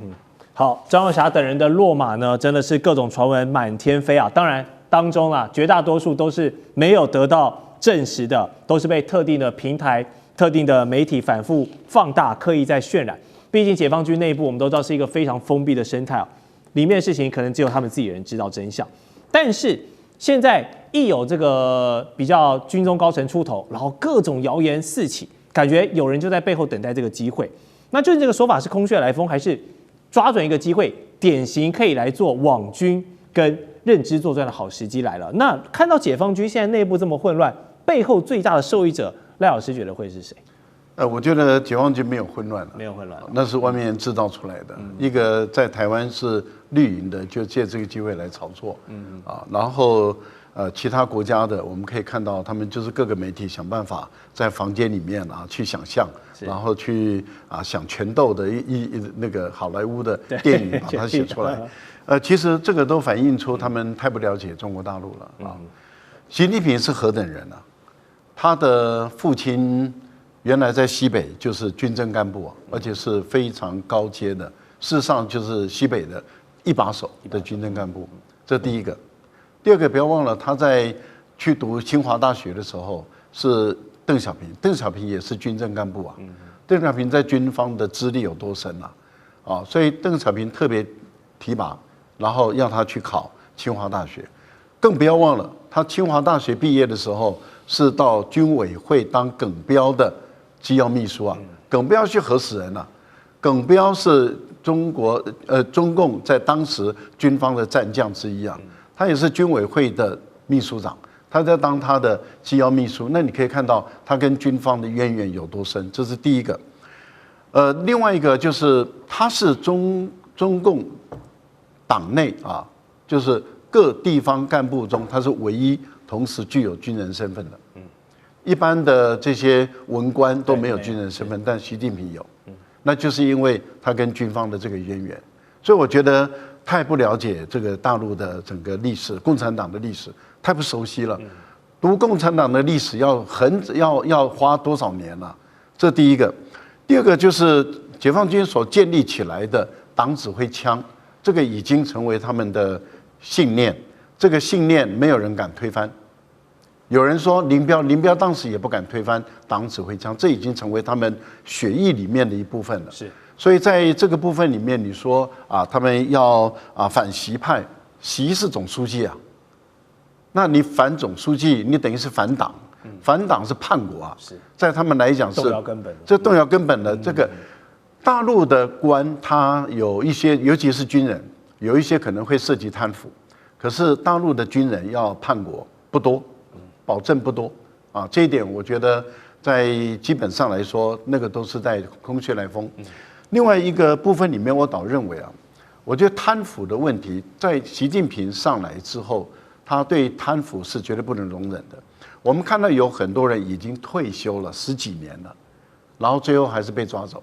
好，张耀霞等人的落马呢，真的是各种传闻满天飞啊！当然当中绝大多数都是没有得到证实的，都是被特定的平台、特定的媒体反复放大、刻意在渲染。毕竟解放军内部我们都知道是一个非常封闭的生态里面的事情可能只有他们自己人知道真相。但是现在一有这个比较军中高层出头，然后各种谣言四起，感觉有人就在背后等待这个机会。那究竟这个说法是空穴来风，还是抓准一个机会，典型可以来做网军跟认知作战的好时机来了？那看到解放军现在内部这么混乱，背后最大的受益者，赖老师觉得会是谁？我觉得解放军没有混乱了，没有混乱，那是外面制造出来的。一个在台湾是绿营的，就借这个机会来炒作，然后其他国家的，我们可以看到他们就是各个媒体想办法在房间里面去想象，然后去想拳斗的那个好莱坞的电影把它写出来。其实这个都反映出他们太不了解中国大陆了习近平是何等人啊？他的父亲原来在西北就是军政干部而且是非常高阶的，事实上就是西北的一把手的军政干部，这第一个。第二个，不要忘了他在去读清华大学的时候是邓小平，邓小平也是军政干部邓小平在军方的资历有多深所以邓小平特别提拔，然后让他去考清华大学。更不要忘了，他清华大学毕业的时候是到军委会当耿彪的机要秘书耿彪去核死人耿彪是中共在当时军方的战将之一他也是军委会的秘书长，他在当他的机要秘书。那你可以看到他跟军方的渊源有多深，这是第一个。另外一个就是他是中共党内就是各地方干部中，他是唯一同时具有军人身份的。一般的这些文官都没有军人身份，但习近平有，那就是因为他跟军方的这个渊源。所以我觉得太不了解这个大陆的整个历史，共产党的历史太不熟悉了。读共产党的历史要花多少年这第一个。第二个就是解放军所建立起来的党指挥枪，这个已经成为他们的信念，这个信念没有人敢推翻。有人说林彪当时也不敢推翻党指挥枪，这已经成为他们血液里面的一部分了。是，所以在这个部分里面，你说他们要反习派，习是总书记那你反总书记，你等于是反党，反党是叛国在他们来讲是动摇根本的，这动摇根本的。这个大陆的官，他有一些，尤其是军人，有一些可能会涉及贪腐，可是大陆的军人要叛国不多。保证不多这一点我觉得在基本上来说，那个都是在空穴来风。另外一个部分里面，我倒认为我觉得贪腐的问题，在习近平上来之后，他对贪腐是绝对不能容忍的。我们看到有很多人已经退休了10几年了，然后最后还是被抓走，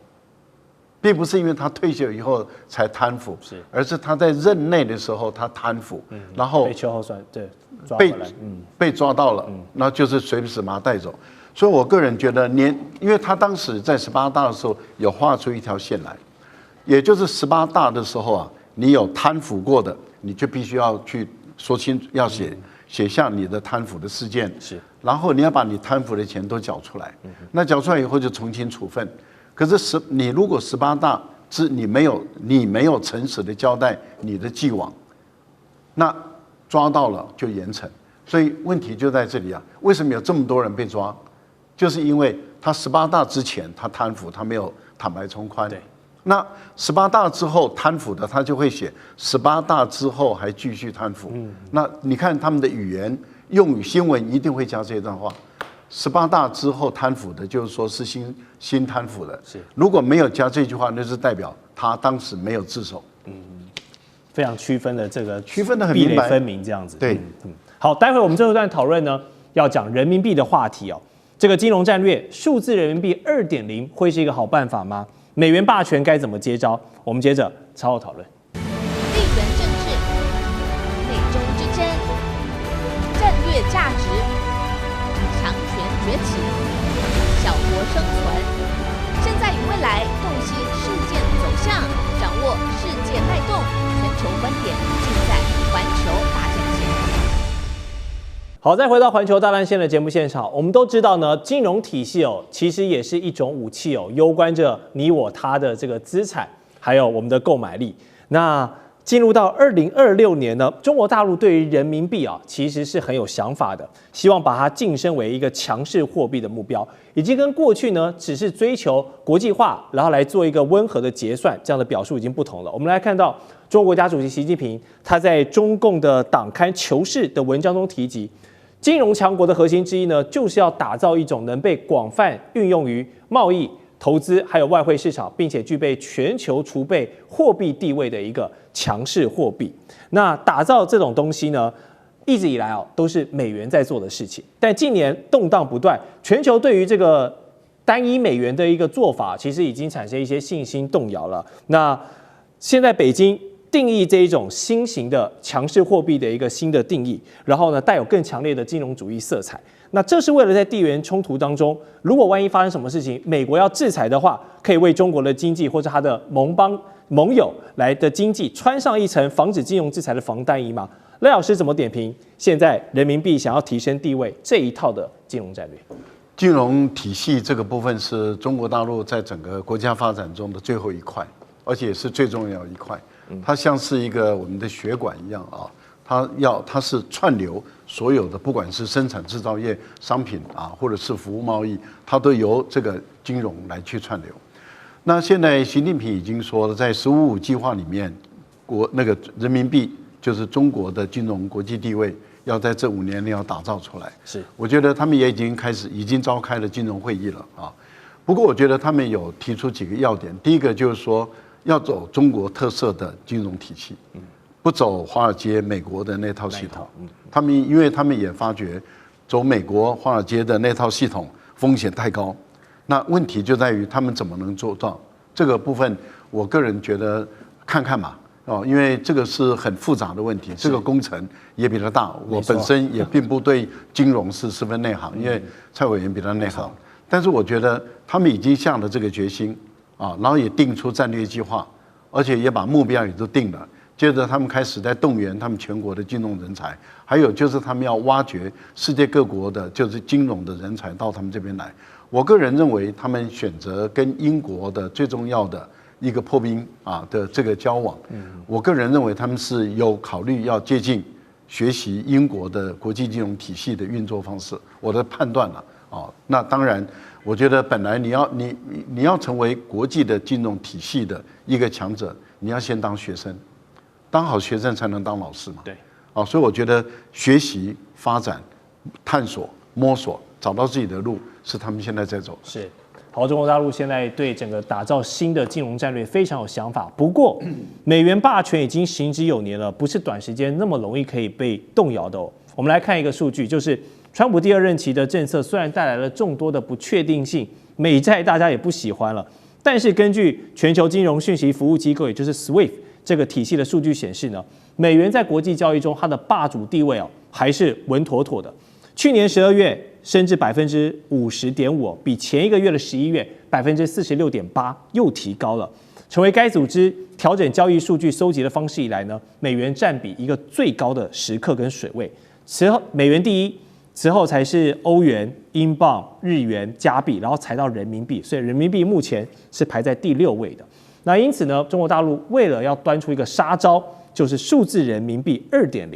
并不是因为他退休以后才贪腐，而是他在任内的时候他贪腐，然后被秋后算对。被抓到了，那就是随时把他带走。所以我个人觉得因为他当时在18大的时候有画出一条线来，也就是18大的时候你有贪腐过的，你就必须要去说清楚，要写下你的贪腐的事件，然后你要把你贪腐的钱都缴出来。那缴出来以后就从轻处分。可是你如果18大你没有诚实的交代你的既往，那抓到了就严惩，所以问题就在这里为什么有这么多人被抓？就是因为他18大之前他贪腐，他没有坦白从宽。对。那18大之后贪腐的，他就会写18大之后还继续贪腐。那你看他们的语言用语，新闻一定会加这段话。18大之后贪腐的，就是说是新贪腐的。是，如果没有加这句话，那是代表他当时没有自首。非常区分的这个区分的很明白，壁垒分明这样子。对，好，待会我们这一段讨论呢，要讲人民币的话题哦。这个金融战略，数字人民币2.0会是一个好办法吗？美元霸权该怎么接招？我们接着稍后讨论。地缘政治、美中之争、战略价值、强权崛起、小国生存，现在与未来洞悉事件走向，掌握世界脉动，全球观点尽在环球大战线。好，再回到环球大战线的节目现场，我们都知道呢，金融体系哦，其实也是一种武器哦，攸关着你我他的这个资产，还有我们的购买力。那进入到2026年呢，中国大陆对于人民币啊，其实是很有想法的，希望把它晋升为一个强势货币的目标，以及跟过去呢只是追求国际化，然后来做一个温和的结算，这样的表述已经不同了。我们来看到中国国家主席习近平他在中共的党刊《求是》的文章中提及，金融强国的核心之一呢，就是要打造一种能被广泛运用于贸易、投资还有外汇市场，并且具备全球储备货币地位的一个强势货币。那打造这种东西呢，一直以来都是美元在做的事情。但近年动荡不断，全球对于这个单一美元的一个做法，其实已经产生一些信心动摇了。那现在北京定义这一种新型的强势货币的一个新的定义，然后呢，带有更强烈的金融主义色彩。那这是为了在地缘冲突当中，如果万一发生什么事情，美国要制裁的话，可以为中国的经济或者它的盟友来的经济穿上一层防止金融制裁的防弹衣吗？赖老师怎么点评现在人民币想要提升地位这一套的金融战略？金融体系这个部分是中国大陆在整个国家发展中的最后一块，而且也是最重要的一块。它像是一个我们的血管一样啊，它是串流所有的，不管是生产制造业、商品啊，或者是服务贸易，它都由这个金融来去串流。那现在习近平已经说了，在“15+5”计划里面，那个人民币就是中国的金融国际地位，要在这5年内要打造出来。是，我觉得他们也已经召开了金融会议了啊。不过我觉得他们有提出几个要点，第一个就是说，要走中国特色的金融体系，不走华尔街美国的那套系统。因为他们也发觉，走美国华尔街的那套系统风险太高。那问题就在于他们怎么能做到这个部分？我个人觉得看看嘛，因为这个是很复杂的问题，这个工程也比较大。我本身也并不对金融是十分内行，因为蔡委员比较内行。但是我觉得他们已经下了这个决心。然后也定出战略计划，而且也把目标也都定了。接着他们开始在动员他们全国的金融人才，还有就是他们要挖掘世界各国的就是金融的人才到他们这边来。我个人认为，他们选择跟英国的最重要的一个破冰的这个交往，我个人认为他们是有考虑要接近学习英国的国际金融体系的运作方式。我的判断了那当然。我觉得本来你要成为国际的金融体系的一个强者，你要先当学生，当好学生才能当老师嘛。对，所以我觉得学习、发展、探索、摸索，找到自己的路，是他们现在在走的。是，好，中国大陆现在对整个打造新的金融战略非常有想法。不过，美元霸权已经行之有年了，不是短时间那么容易可以被动摇的。我们来看一个数据，就是川普第2任期的政策虽然带来了众多的不确定性，美债大家也不喜欢了，但是根据全球金融讯息服务机构，也就是 SWIFT 这个体系的数据显示呢，美元在国际交易中它的霸主地位还是稳妥妥的。去年12月升至50.5%，比前一个月的11月46.8%又提高了，成为该组织调整交易数据收集的方式以来呢，美元占比一个最高的时刻跟水位。此后美元第一，此后才是欧元、英镑、日元、加币，然后才到人民币，所以人民币目前是排在第6位的。那因此呢，中国大陆为了要端出一个杀招，就是数字人民币2.0。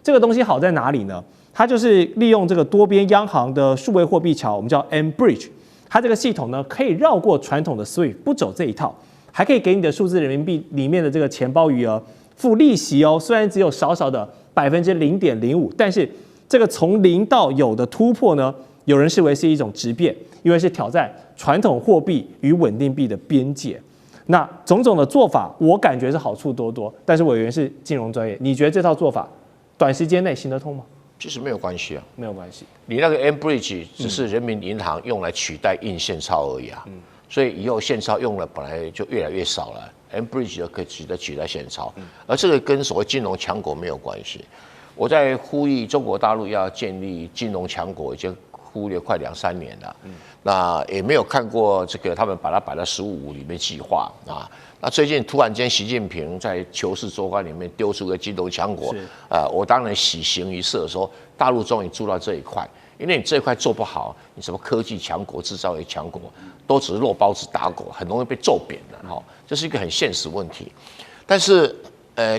这个东西好在哪里呢？它就是利用这个多边央行的数位货币桥，我们叫 mBridge，它这个系统呢可以绕过传统的 SWIFT， 不走这一套，还可以给你的数字人民币里面的这个钱包余额付利息哦，虽然只有少少的0.05%，但是这个从零到有的突破呢，有人视为是一种质变，因为是挑战传统货币与稳定币的边界。那种种的做法，我感觉是好处多多，但是委员是金融专业，你觉得这套做法短时间内行得通吗？其实没有关系啊，没有关系。你那个 mBridge 只是人民银行用来取代印现钞而已啊，所以以后现钞用了本来就越来越少了 ，mBridge 就可以取代现钞，而这个跟所谓金融强国没有关系。我在呼吁中国大陆要建立金融强国，已经忽略快2-3年了，那也没有看过这个他们把它摆到15里面计划啊。那最近突然间，习近平在《求是周刊》里面丢出个金融强国，我当然喜形于色，说大陆终于做到这一块，因为你这一块做不好，你什么科技强国、制造业强国，都只是肉包子打狗，很容易被揍扁的哈，这是一个很现实问题。但是，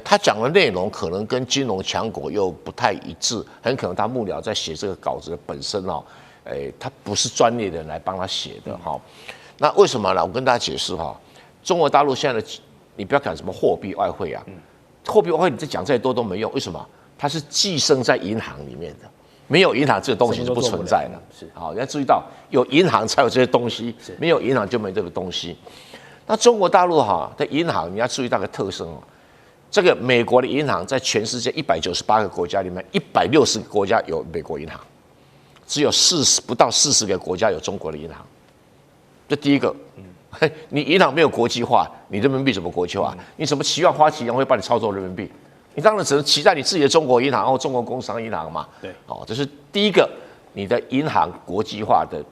他讲的内容可能跟金融强国又不太一致，很可能他幕僚在写这个稿子的本身哦，他不是专业的人来帮他写的哈。那为什么呢？我跟大家解释哈。中国大陆现在的，你不要讲什么货币外汇啊，货币外汇你再讲再多都没用，为什么？它是寄生在银行里面的，没有银行这个东西是不存在的。是，好，你要注意到，有银行才有这些东西，没有银行就没这个东西。那中国大陆哈的银行，你要注意到个特征哦，这个美国的银行在全世界198个国家里面，160个国家有美国银行，只有不到40个国家有中国的银行。这第一个。你银行没有国际化，你人民币怎么国际化？你怎么期望花旗银行会帮你操作人民币？你当然只能期待你自己的中国银行或中国工商银行嘛。对，哦，这是第一个，你的银行国际化的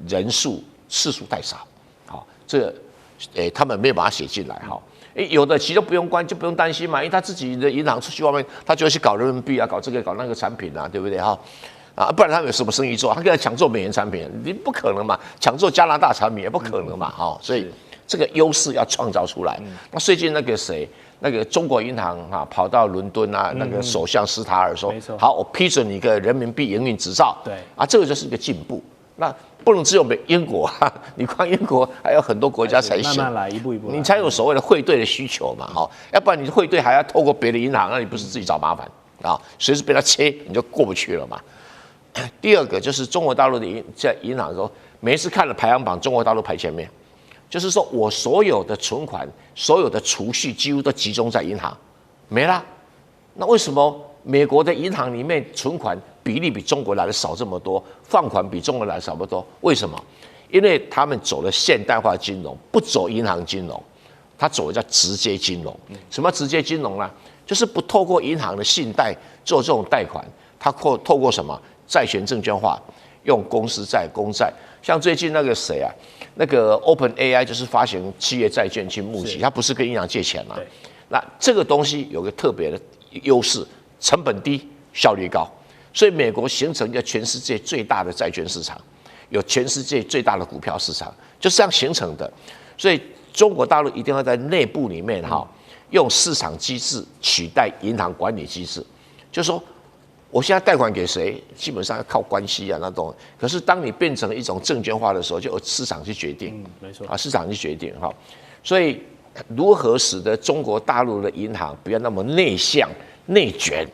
人数次数太少。好，这他们没有把它写进来哈。有的其实不用关，就不用担心嘛，因为他自己的银行出去外面，他就会去搞人民币啊，搞这个搞那个产品啊，对不对哈？啊，不然他们有什么生意做？他跟他抢做美元产品，你不可能嘛？抢做加拿大产品也不可能嘛？哦，所以这个优势要创造出来。那最近那个谁，那个中国银行啊，跑到伦敦啊，那个首相斯塔尔说，好，我批准你一个人民币营运执照。对啊，这个就是一个进步。那不能只有英国，你光英国还有很多国家才行。慢慢来，一步一步来，你才有所谓的汇兑的需求嘛？好，要不然你汇兑还要透过别的银行，那你不是自己找麻烦啊？随时被他切，你就过不去了嘛。第二个就是中国大陆的银行说，每一次看了排行榜，中国大陆排前面，就是说我所有的存款、所有的储蓄几乎都集中在银行，没啦。那为什么美国的银行里面存款比例比中国来的少这么多，放款比中国来的少这么多？为什么？因为他们走了现代化金融，不走银行金融，他走的叫直接金融。什么直接金融呢？就是不透过银行的信贷做这种贷款，他透过什么？债权证券化，用公司债、公债，像最近那个谁啊，那个 OpenAI 就是发行企业债券去募集，它不是跟银行借钱嘛？那这个东西有个特别的优势，成本低，效率高，所以美国形成一个全世界最大的债券市场，有全世界最大的股票市场，就是这样形成的。所以中国大陆一定要在内部里面用市场机制取代银行管理机制，就是说。我现在贷款给谁，基本上要靠关系啊那种。可是当你变成一种证券化的时候，就由市场去决定。没错啊，市场去决定哈。所以如何使得中国大陆的银行不要那么内向、内卷，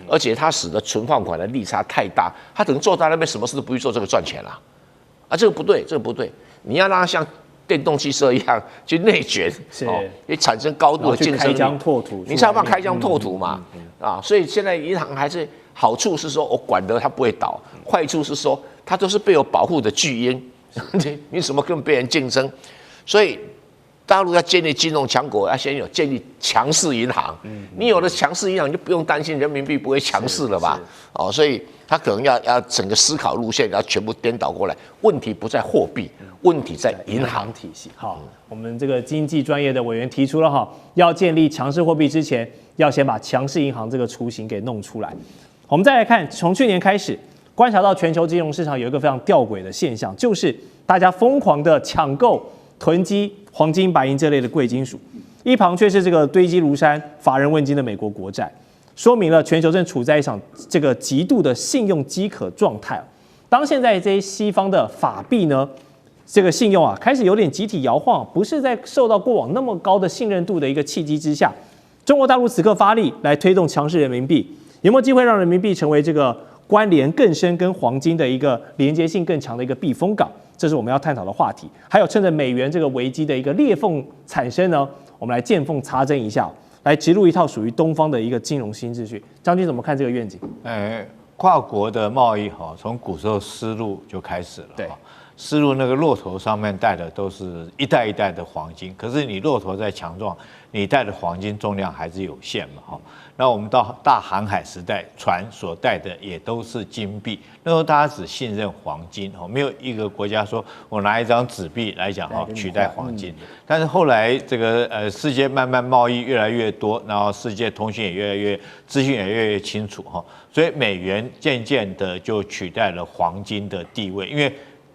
而且它使得存放款的利差太大，它等于坐在那边什么事都不去做，这个赚钱啦。啊，这个不对，这个不对。你要让它像电动汽车一样去内卷，也产生高度的竞争力。开疆拓土，你才有办法开疆拓土嘛。啊，所以现在银行还是。好处是说我管得它不会倒，坏处是说它都是被我保护的巨婴，你怎么跟别人竞争？所以大陆要建立金融强国，要先有建立强势银行。你有了强势银行，就不用担心人民币不会强势了吧？哦，所以他可能要整个思考路线要全部颠倒过来。问题不在货币，问题在银行体系。好，我们这个经济专业的委员提出了要建立强势货币之前，要先把强势银行这个雏形给弄出来。我们再来看，从去年开始观察到全球金融市场有一个非常吊诡的现象，就是大家疯狂的抢购、囤积黄金、白银这类的贵金属，一旁却是这个堆积如山、乏人问津的美国国债，说明了全球正处在一场这个极度的信用饥渴状态。当现在这些西方的法币呢这个信用啊开始有点集体摇晃，不是在受到过往那么高的信任度的一个契机之下，中国大陆此刻发力来推动强势人民币，有没有机会让人民币成为这个关联更深跟黄金的一个连接性更强的一个避风港？这是我们要探讨的话题。还有趁着美元这个危机的一个裂缝产生呢，我们来见缝插针一下，来植入一套属于东方的一个金融新秩序。将军怎么看这个愿景？跨国的贸易从古时候丝路就开始了。对。丝路那个骆驼上面带的都是一袋一袋的黄金，可是你骆驼再强壮，你带的黄金重量还是有限嘛，那我们到大航海时代，船所带的也都是金币，那时候大家只信任黄金，没有一个国家说我拿一张纸币来讲取代黄金。但是后来这个世界慢慢贸易越来越多，然后世界通讯也越来越资讯也越来越清楚所以美元渐渐的就取代了黄金的地位，因为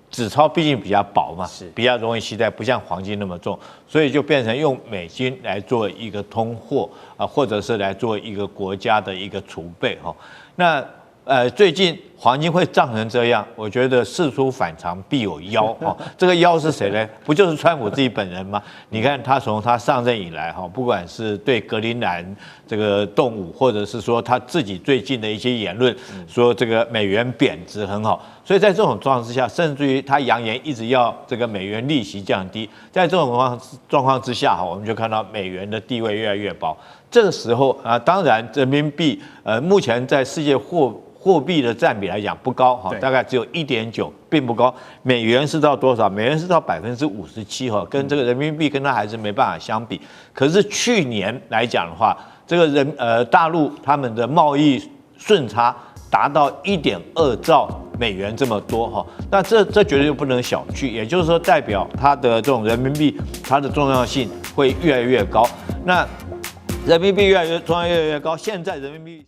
纸钞毕竟比较薄嘛，比较容易携带，不像黄金那么重，所以就变成用美金来做一个通货或者是来做一个国家的一个储备那最近黄金会涨成这样，我觉得事出反常必有妖这个妖是谁呢？不就是川普自己本人吗？你看他从他上任以来不管是对格陵兰这个动武，或者是说他自己最近的一些言论，说这个美元贬值很好，所以在这种状况之下，甚至于他扬言一直要这个美元利息降低，在这种状况之下我们就看到美元的地位越来越薄。这个时候当然人民币目前在世界货币的占比来讲不高大概只有1.9，并不高。美元是到多少？美元是到57%跟这个人民币跟它还是没办法相比。可是去年来讲的话，这个大陆他们的贸易顺差达到1.2兆美元这么多那这绝对不能小觑，也就是说代表它的这种人民币它的重要性会越来越高。那人民币越来越重要越来越高，现在人民币